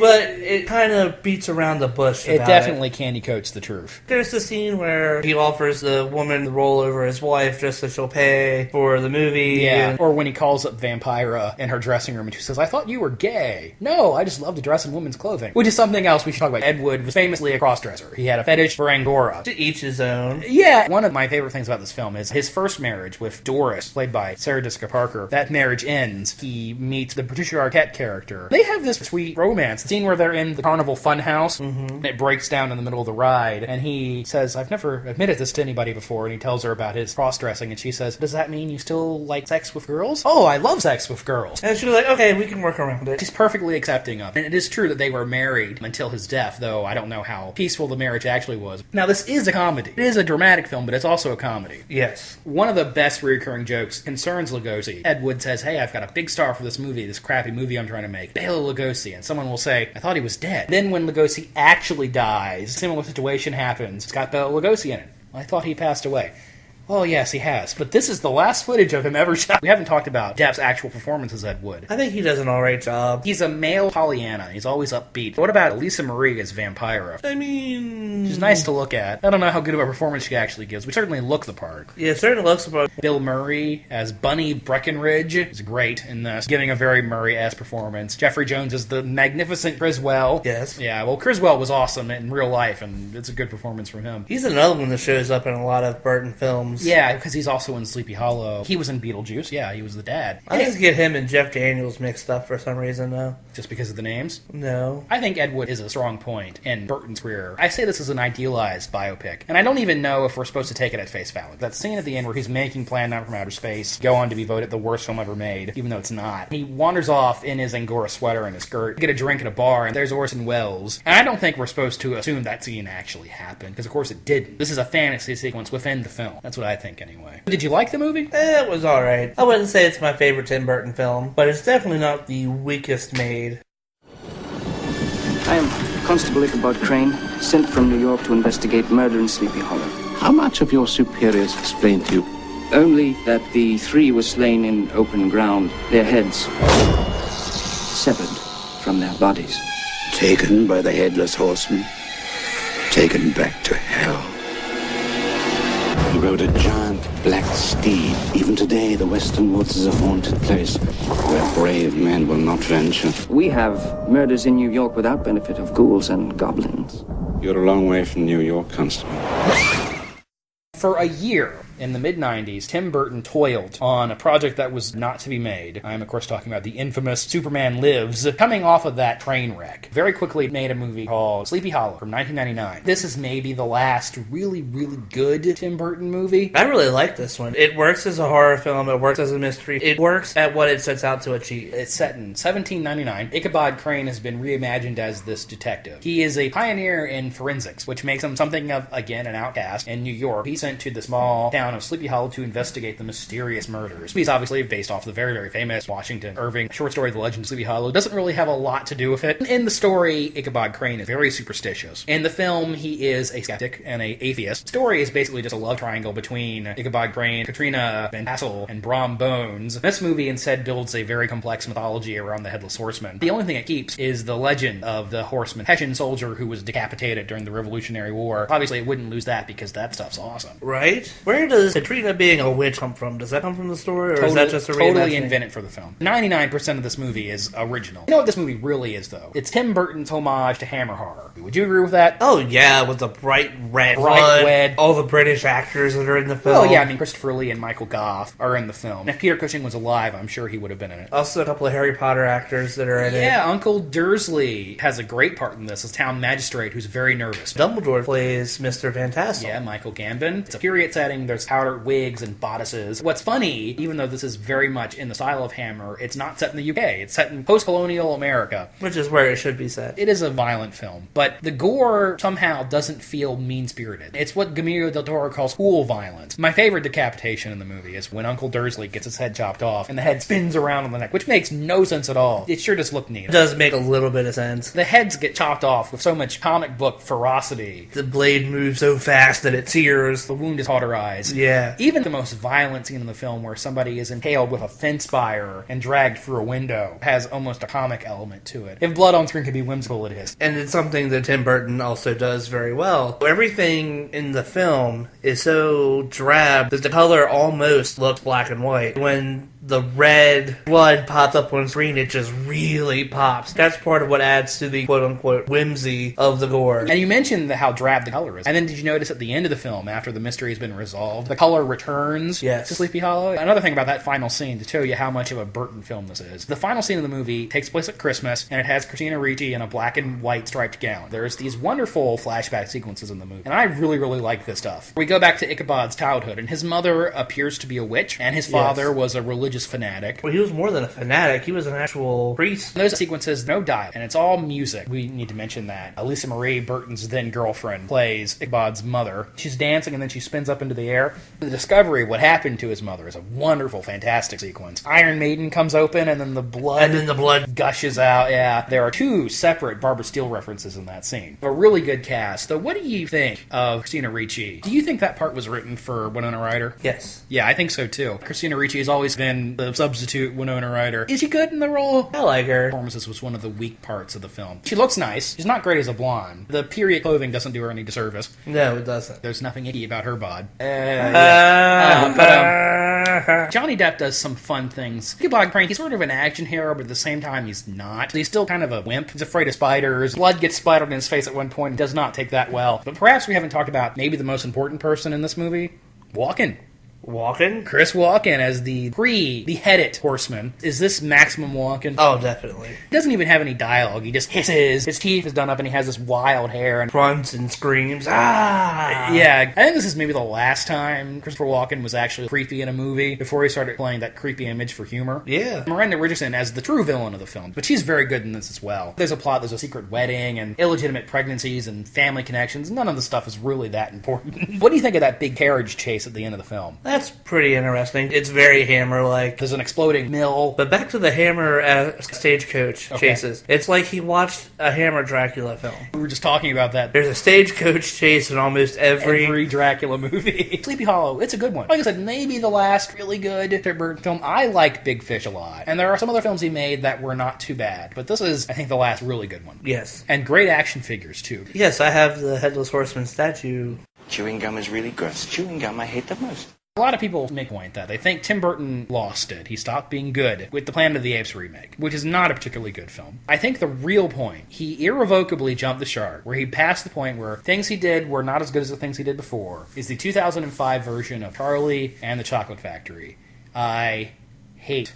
but it kind of beats around the bush about it. Definitely candy coats the truth. There's the scene where he offers the woman the role over his wife just so she'll pay for the movie. Yeah. Or when he calls up Vampira in her dressing room and she says, "I thought you were gay." "No, I just love to dress in women's clothing." Which is something else we should talk about. Ed Wood was famously a crossdresser. He had a fetish for Angora. To each his own. Yeah. One of my favorite things about this film is his first marriage with Doris, played by Sarah Jessica Parker. That marriage ends. He meets the Patricia Arquette character. They have this sweet romance. The scene where they're in the carnival funhouse, and it breaks down in the middle of the ride, and he says, "I've never admitted this to anybody before," and he tells her about his cross-dressing, and she says, "Does that mean you still like sex with girls?" "Oh, I love sex with girls." And she was like, "Okay, we can work around it." She's perfectly accepting of it. And it is true that they were married until his death, though I don't know how peaceful the marriage actually was. Now, this is a comedy. It is a dramatic film, but it's also a comedy. Yes. One of the best recurring jokes concerns Lugosi. Ed Wood says, "Hey, I've got a big star for this movie, this crappy movie I'm trying to make, Bela Lugosi," and someone will say, "I thought he was dead." Then when Lugosi actually dies, a similar situation happens. It's got Bela Lugosi in it. "I thought he passed away." "Oh, yes, he has. But this is the last footage of him ever shot." We haven't talked about Depp's actual performance as Ed Wood. I think he does an alright job. He's a male Pollyanna. He's always upbeat. What about Lisa Marie as Vampira? I mean, she's nice to look at. I don't know how good of a performance she actually gives. We certainly look the part. Yeah, certainly looks the part. Bill Murray as Bunny Breckenridge is great in this, giving a very Murray-esque performance. Jeffrey Jones is the magnificent Criswell. Yes. Yeah, well, Criswell was awesome in real life, and it's a good performance from him. He's another one that shows up in a lot of Burton films. Yeah, because he's also in Sleepy Hollow. He was in Beetlejuice. Yeah, he was the dad. I just get him and Jeff Daniels mixed up for some reason, though. Just because of the names? No. I think Ed Wood is a strong point in Burton's career. I say this is an idealized biopic, and I don't even know if we're supposed to take it at face value. That scene at the end where he's making Plan 9 from Outer Space go on to be voted the worst film ever made, even though it's not. He wanders off in his Angora sweater and his skirt, get a drink at a bar, and there's Orson Welles. And I don't think we're supposed to assume that scene actually happened, because of course it didn't. This is a fantasy sequence within the film. That's what I think anyway. Did you like the movie? It was alright. I wouldn't say it's my favorite Tim Burton film, but it's definitely not the weakest made. I am Constable Ichabod Crane, sent from New York to investigate murder in Sleepy Hollow. How much have your superiors explained to you? Only that the three were slain in open ground, their heads severed from their bodies. Taken by the Headless Horseman, taken back to hell. He rode a giant black steed. Even today, the Western Woods is a haunted place where brave men will not venture. We have murders in New York without benefit of ghouls and goblins. You're a long way from New York, Constable. For a year, In the mid-90s, Tim Burton toiled on a project that was not to be made. I'm, of course, talking about the infamous Superman Lives. Coming off of that train wreck, very quickly made a movie called Sleepy Hollow from 1999. This is maybe the last really, really good Tim Burton movie. I really like this one. It works as a horror film. It works as a mystery. It works at what it sets out to achieve. It's set in 1799. Ichabod Crane has been reimagined as this detective. He is a pioneer in forensics, which makes him something of, again, an outcast in New York. He's sent to the small town of Sleepy Hollow to investigate the mysterious murders. He's obviously based off the very, very famous Washington Irving short story, The Legend of Sleepy Hollow. Doesn't really have a lot to do with it. In the story, Ichabod Crane is very superstitious. In the film, he is a skeptic and an atheist. The story is basically just a love triangle between Ichabod Crane, Katrina Van Tassel, and Brom Bones. This movie instead builds a very complex mythology around the Headless Horseman. The only thing it keeps is the legend of the horseman, Hessian soldier who was decapitated during the Revolutionary War. Obviously, it wouldn't lose that because that stuff's awesome. Right? Where does Katrina being a witch come from? Does that come from the story, or is that just a totally invented for the film? 99% of this movie is original. You know what this movie really is, though? It's Tim Burton's homage to Hammer horror. Would you agree with that? Oh, yeah, with the bright red, all the British actors that are in the film. Well, yeah, I mean, Christopher Lee and Michael Gough are in the film. And if Peter Cushing was alive, I'm sure he would have been in it. Also, a couple of Harry Potter actors that are in it. Yeah, Uncle Dursley has a great part in this as town magistrate who's very nervous. Dumbledore plays Mr. Van Tassel. Yeah, Michael Gambon. It's a period setting. There's powdered wigs and bodices. What's funny, even though this is very much in the style of Hammer, it's not set in the UK. It's set in post-colonial America. Which is where it should be set. It is a violent film, but the gore somehow doesn't feel mean-spirited. It's what Guillermo del Toro calls cool violence. My favorite decapitation in the movie is when Uncle Dursley gets his head chopped off and the head spins around on the neck, which makes no sense at all. It sure just looked neat. It does make a little bit of sense. The heads get chopped off with so much comic book ferocity. The blade moves so fast that it tears. The wound is cauterized. Yeah. Even the most violent scene in the film where somebody is impaled with a fence spire and dragged through a window has almost a comic element to it. If blood on screen can be whimsical, it is. And it's something that Tim Burton also does very well. Everything in the film is so drab that the color almost looks black and white. When the red blood pops up on screen, it just really pops. That's part of what adds to the quote-unquote whimsy of the gore. And you mentioned how drab the color is. And then did you notice at the end of the film, after the mystery has been resolved, the color returns to Sleepy Hollow? Another thing about that final scene, to show you how much of a Burton film this is. The final scene of the movie takes place at Christmas, and it has Christina Ricci in a black and white striped gown. There's these wonderful flashback sequences in the movie, and I really, really like this stuff. We go back to Ichabod's childhood, and his mother appears to be a witch, and his father was a religious fanatic. Well, he was more than a fanatic. He was an actual priest. In those sequences, no dialogue, and it's all music. We need to mention that. Elisa Marie, Burton's then-girlfriend, plays Ichabod's mother. She's dancing, and then she spins up into the air. The discovery of what happened to his mother is a wonderful, fantastic sequence. Iron Maiden comes open, and then the blood gushes out. Yeah, there are two separate Barbara Steele references in that scene. A really good cast. So what do you think of Christina Ricci? Do you think that part was written for Winona Ryder? Yes. Yeah, I think so too. Christina Ricci has always been the substitute Winona Ryder. Is she good in the role? I like her. Performances was one of the weak parts of the film. She looks nice. She's not great as a blonde. The period clothing doesn't do her any disservice. No, it doesn't. There's nothing icky about her bod. Johnny Depp does some fun things. Ichabod Crane, he's sort of an action hero, but at the same time he's not. He's still kind of a wimp. He's afraid of spiders. Blood gets splattered in his face at one point. He does not take that well. But perhaps we haven't talked about maybe the most important person in this movie. Walken. Chris Walken as the pre-beheaded horseman. Is this maximum Walken? Oh, definitely. He doesn't even have any dialogue. He just hisses. His teeth is done up and he has this wild hair and grunts and screams. Ah! Yeah. I think this is maybe the last time Christopher Walken was actually creepy in a movie before he started playing that creepy image for humor. Yeah. Miranda Richardson as the true villain of the film, but she's very good in this as well. There's a plot, there's a secret wedding and illegitimate pregnancies and family connections. None of the stuff is really that important. What do you think of that big carriage chase at the end of the film? That's pretty interesting. It's very Hammer-like. There's an exploding mill. But back to the Hammer stagecoach chases. It's like he watched a Hammer Dracula film. We were just talking about that. There's a stagecoach chase in almost every Dracula movie. Sleepy Hollow, it's a good one. Like I said, maybe the last really good Tim Burton film. I like Big Fish a lot. And there are some other films he made that were not too bad. But this is, I think, the last really good one. Yes. And great action figures, too. Yes, I have the Headless Horseman statue. Chewing gum is really gross. Chewing gum I hate the most. A lot of people make a point that they think Tim Burton lost it. He stopped being good with the Planet of the Apes remake, which is not a particularly good film. I think the real point, he irrevocably jumped the shark, where he passed the point where things he did were not as good as the things he did before, is the 2005 version of Charlie and the Chocolate Factory. I hate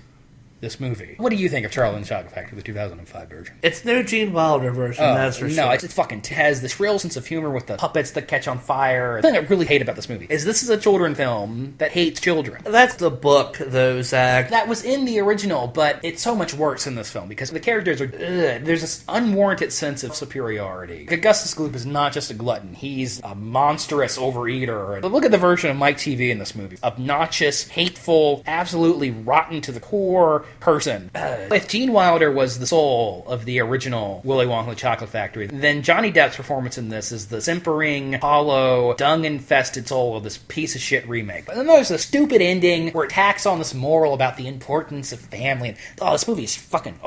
this movie. What do you think of Charlie and the Chocolate Factory, the 2005 version? It's no Gene Wilder version, that's for sure. No, it fucking has the shrill sense of humor with the puppets that catch on fire. The thing I really hate about this movie is this is a children's film that hates children. That's the book, though, Zach. That was in the original, but it's so much worse in this film because the characters are... there's this unwarranted sense of superiority. Augustus Gloop is not just a glutton. He's a monstrous overeater. But look at the version of Mike TV in this movie. Obnoxious, hateful, absolutely rotten to the core person. If Gene Wilder was the soul of the original Willy Wonka and the Chocolate Factory, then Johnny Depp's performance in this is the simpering, hollow, dung-infested soul of this piece of shit remake. But then there's a stupid ending where it tacks on this moral about the importance of family. And, this movie is fucking...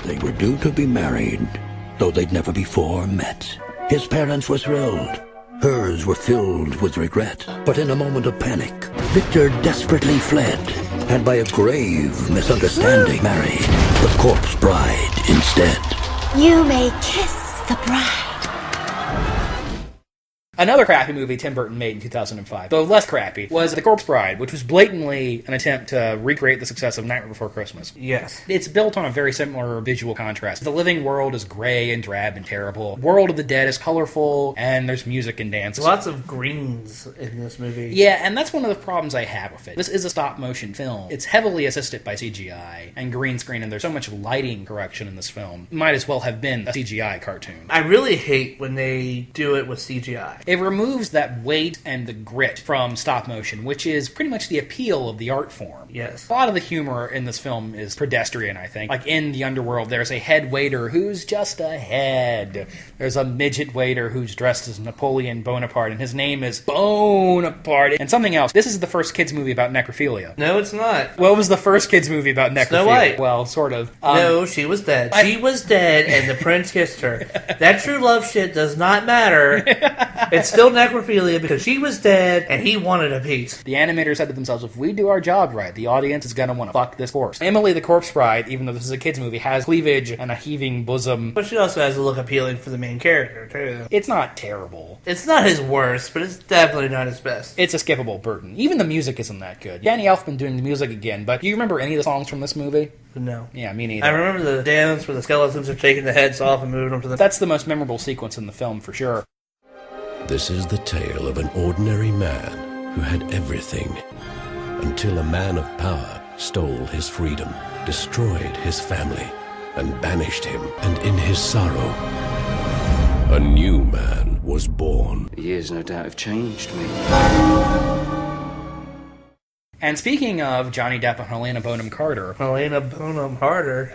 They were due to be married, though they'd never before met. His parents were thrilled. Hers were filled with regret. But in a moment of panic, Victor desperately fled, and by a grave misunderstanding married the corpse bride instead. You may kiss the bride. Another crappy movie Tim Burton made in 2005, though less crappy, was The Corpse Bride, which was blatantly an attempt to recreate the success of Nightmare Before Christmas. Yes. It's built on a very similar visual contrast. The living world is gray and drab and terrible. World of the Dead is colorful, and there's music and dance. Lots of greens in this movie. Yeah, and that's one of the problems I have with it. This is a stop-motion film. It's heavily assisted by CGI and green screen, and there's so much lighting correction in this film. It might as well have been a CGI cartoon. I really hate when they do it with CGI. It removes that weight and the grit from stop motion, which is pretty much the appeal of the art form. Yes. A lot of the humor in this film is pedestrian, I think. Like in the underworld, there's a head waiter who's just a head. There's a midget waiter who's dressed as Napoleon Bonaparte, and his name is Bonaparte. And something else. This is the first kids movie about necrophilia. No, it's not. What was the first kids movie about necrophilia? Snow White. Well, sort of. No, she was dead. She was dead, and the prince kissed her. That true love shit does not matter. It's still necrophilia because she was dead and he wanted a piece. The animators said to themselves, if we do our job right, the audience is going to want to fuck this corpse. Emily the Corpse Bride, even though this is a kids movie, has cleavage and a heaving bosom. But she also has a look appealing for the main character, too. It's not terrible. It's not his worst, but it's definitely not his best. It's a skippable Burton. Even the music isn't that good. Danny Elfman doing the music again, but do you remember any of the songs from this movie? No. Yeah, me neither. I remember the dance where the skeletons are taking the heads off and moving them to the... That's the most memorable sequence in the film, for sure. This is the tale of an ordinary man who had everything until a man of power stole his freedom, destroyed his family, and banished him. And in his sorrow, a new man was born. The years no doubt have changed me. And speaking of Johnny Depp and Helena Bonham Carter... Helena Bonham Carter.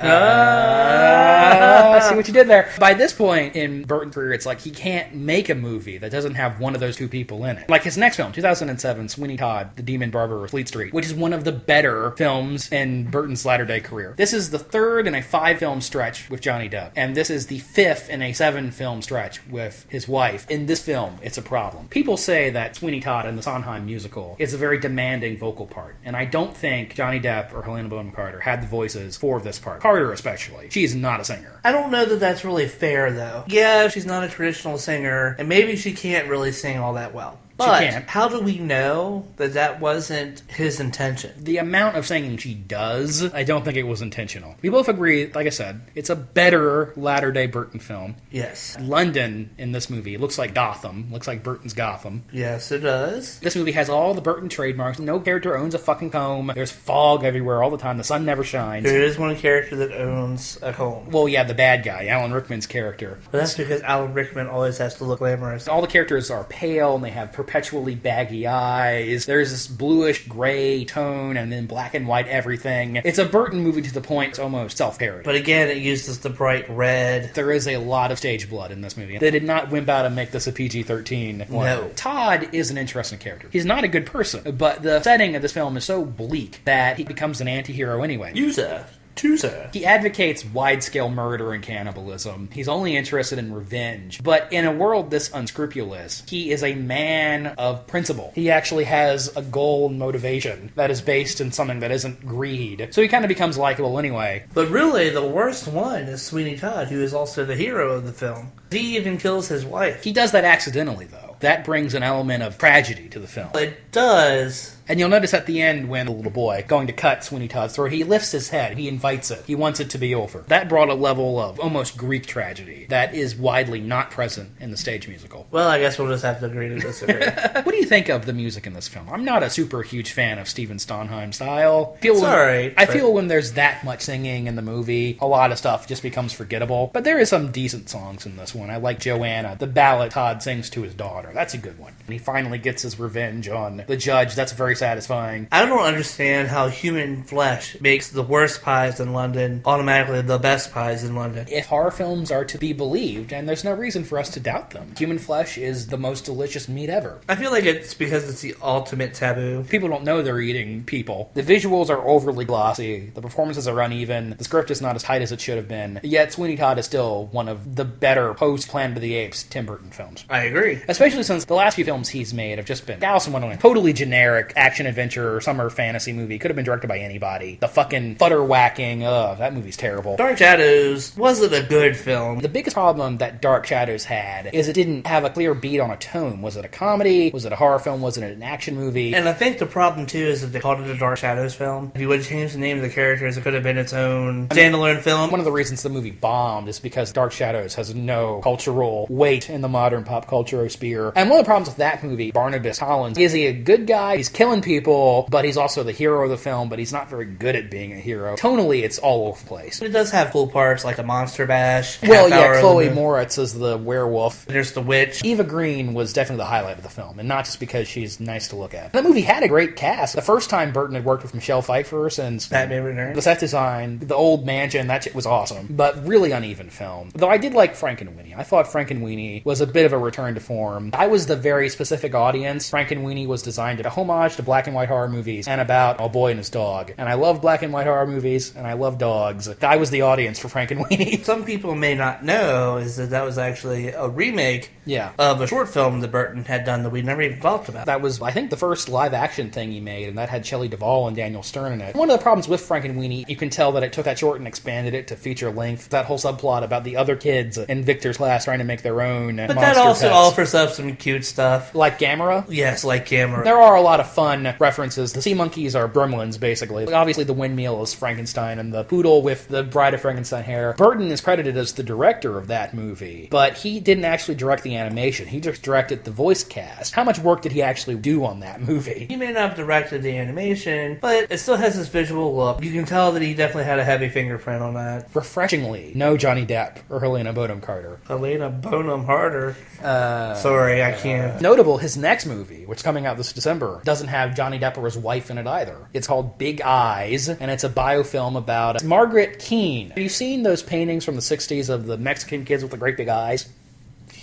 See what you did there. By this point in Burton's career, it's like he can't make a movie that doesn't have one of those two people in it. Like his next film, 2007, Sweeney Todd, The Demon Barber of Fleet Street, which is one of the better films in Burton's latter-day career. This is the third in a 5-film stretch with Johnny Depp, and this is the 5th in a 7-film stretch with his wife. In this film, it's a problem. People say that Sweeney Todd in the Sondheim musical is a very demanding vocal part. And I don't think Johnny Depp or Helena Bonham Carter had the voices for this part. Carter especially. She's not a singer. I don't know that that's really fair, though. Yeah, she's not a traditional singer, and maybe she can't really sing all that well. But she can't. How do we know that that wasn't his intention? The amount of singing she does, I don't think it was intentional. We both agree, like I said, it's a better latter-day Burton film. Yes. London in this movie looks like Gotham. Looks like Burton's Gotham. Yes, it does. This movie has all the Burton trademarks. No character owns a fucking comb. There's fog everywhere all the time. The sun never shines. There is one character that owns a comb. Well, yeah, the bad guy, Alan Rickman's character. But that's because Alan Rickman always has to look glamorous. All the characters are pale, and they have perpetually baggy eyes. There's this bluish gray tone and then black and white everything. It's a Burton movie to the point it's almost self-parody. But again, it uses the bright red. There is a lot of stage blood in this movie. They did not wimp out and make this a PG-13 one. No. Todd is an interesting character. He's not a good person, but the setting of this film is so bleak that he becomes an anti-hero anyway. Use a Tusa. He advocates wide-scale murder and cannibalism. He's only interested in revenge. But in a world this unscrupulous, he is a man of principle. He actually has a goal and motivation that is based in something that isn't greed. So he kind of becomes likable anyway. But really, the worst one is Sweeney Todd, who is also the hero of the film. He even kills his wife. He does that accidentally, though. That brings an element of tragedy to the film. It does. And you'll notice at the end when the little boy going to cut Sweeney Todd's throat, he lifts his head. He invites it. He wants it to be over. That brought a level of almost Greek tragedy that is widely not present in the stage musical. Well, I guess we'll just have to agree to disagree. What do you think of the music in this film? I'm not a super huge fan of Stephen Sondheim's style. It's alright. I feel when there's that much singing in the movie, a lot of stuff just becomes forgettable. But there is some decent songs in this one. I like Joanna, the ballad Todd sings to his daughter. That's a good one. And he finally gets his revenge on the judge. That's very satisfying. I don't understand how human flesh makes the worst pies in London automatically the best pies in London. If horror films are to be believed, and there's no reason for us to doubt them, human flesh is the most delicious meat ever. I feel like it's because it's the ultimate taboo. People don't know they're eating people. The visuals are overly glossy. The performances are uneven. The script is not as tight as it should have been. Yet Sweeney Todd is still one of the better post-Planet of the Apes Tim Burton films. I agree. Especially since the last few films he's made have just been Alice in Wonderland. Totally generic action-adventure summer fantasy movie. Could have been directed by anybody. The fucking futter-whacking, that movie's terrible. Dark Shadows wasn't a good film. The biggest problem that Dark Shadows had is it didn't have a clear beat on a tone. Was it a comedy? Was it a horror film? Was it an action movie? And I think the problem, too, is that they called it a Dark Shadows film. If you would change the name of the characters, it could have been its own standalone film. One of the reasons the movie bombed is because Dark Shadows has no cultural weight in the modern pop culture sphere. And one of the problems with that movie, Barnabas Collins, is he a good guy? He's killing people, but he's also the hero of the film, but he's not very good at being a hero. Tonally, it's all over the place. It does have cool parts, like a monster bash. Well, yeah, Chloe Moritz is the werewolf. There's the witch. Eva Green was definitely the highlight of the film, and not just because she's nice to look at. That movie had a great cast. The first time Burton had worked with Michelle Pfeiffer since Batman Returns. The set design, the old mansion, that shit was awesome, but really uneven film. Though I did like Frankenweenie. I thought Frankenweenie was a bit of a return to form. I was the very specific audience. Frankenweenie was designed as a homage to black and white horror movies and about a boy and his dog. And I love black and white horror movies, and I love dogs. I was the audience for Frankenweenie. Some people may not know is that was actually a remake of a short film that Burton had done that we never even talked about. That was, I think, the first live-action thing he made, and that had Shelley Duvall and Daniel Stern in it. One of the problems with Frankenweenie, you can tell that it took that short and expanded it to feature length. That whole subplot about the other kids in Victor's class trying to make their own But that also offers up some cute stuff. Like Gamera? Yes, like Gamera. There are a lot of fun references. The sea monkeys are gremlins, basically. Obviously, the windmill is Frankenstein, and the poodle with the Bride of Frankenstein hair. Burton is credited as the director of that movie, but he didn't actually direct the animation. He just directed the voice cast. How much work did he actually do on that movie? He may not have directed the animation, but it still has this visual look. You can tell that he definitely had a heavy fingerprint on that. Refreshingly, no Johnny Depp or Helena Bonham Carter. Helena Bonham Carter. Sorry, I can't. Notable, his next movie, which is coming out this December, doesn't have Johnny Depp or his wife in it either. It's called Big Eyes, and it's a biofilm about Margaret Keane. Have you seen those paintings from the 60s of the Mexican kids with the great big eyes?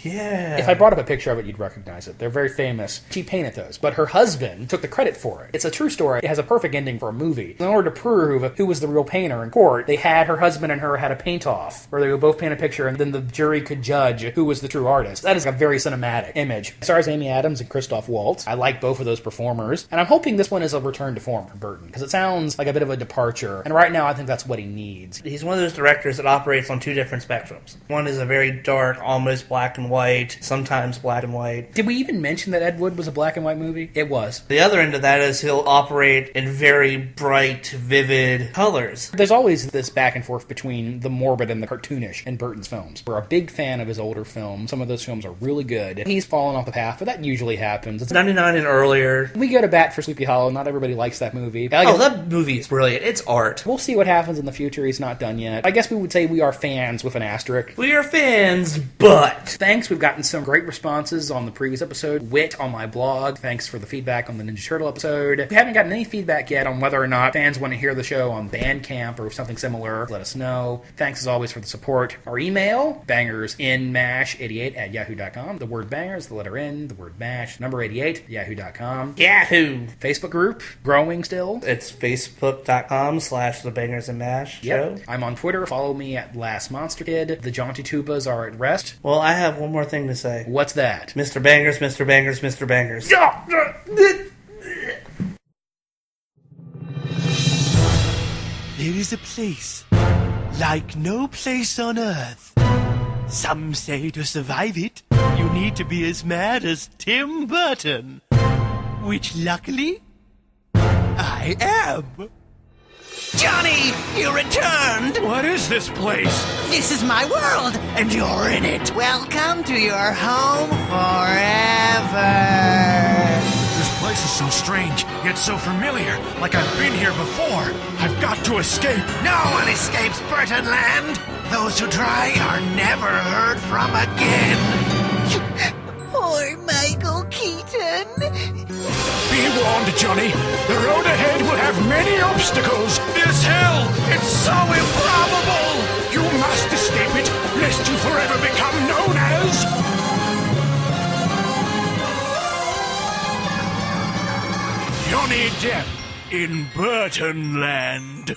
Yeah. If I brought up a picture of it, you'd recognize it. They're very famous. She painted those, but her husband took the credit for it. It's a true story. It has a perfect ending for a movie. In order to prove who was the real painter in court, they had her husband and her had a paint-off, where they would both paint a picture, and then the jury could judge who was the true artist. That is a very cinematic image. It stars Amy Adams and Christoph Waltz. I like both of those performers, and I'm hoping this one is a return to form for Burton, because it sounds like a bit of a departure, and right now I think that's what he needs. He's one of those directors that operates on two different spectrums. One is a very dark, almost black and white, sometimes black and white. Did we even mention that Ed Wood was a black and white movie? It was. The other end of that is he'll operate in very bright, vivid colors. There's always this back and forth between the morbid and the cartoonish in Burton's films. We're a big fan of his older films. Some of those films are really good. He's fallen off the path, but that usually happens. It's 99 and earlier. We go to bat for Sleepy Hollow. Not everybody likes that movie. That movie is brilliant. It's art. We'll see what happens in the future. He's not done yet. I guess we would say we are fans with an asterisk. We are fans, but... Thanks. We've gotten some great responses on the previous episode. Wit on my blog. Thanks for the feedback on the Ninja Turtle episode. We haven't gotten any feedback yet on whether or not fans want to hear the show on Bandcamp or something similar. Let us know. Thanks as always for the support. Our email, bangersinmash88@yahoo.com. The word bangers, the letter N, the word mash, number 88, yahoo.com. Yahoo! Facebook group, growing still. It's facebook.com/thebangersinmash show. Yep. I'm on Twitter. Follow me at Last Monster Kid. The Jaunty tubas are at rest. Well, I have one more thing to say. What's that? Mr. Bangers, Mr. Bangers, Mr. Bangers. There is a place like no place on earth. Some say to survive it, you need to be as mad as Tim Burton. Which, luckily, I am. Johnny, you returned! What is this place? This is my world, and you're in it. Welcome to your home forever. This place is so strange, yet so familiar, like I've been here before. I've got to escape. No one escapes Burtonland. Those who try are never heard from again. Poor Michael Keaton. Be warned, Johnny. The road ahead will have many obstacles. This hill, it's so improbable. You must escape it, lest you forever become known as... Johnny Depp in Burtonland.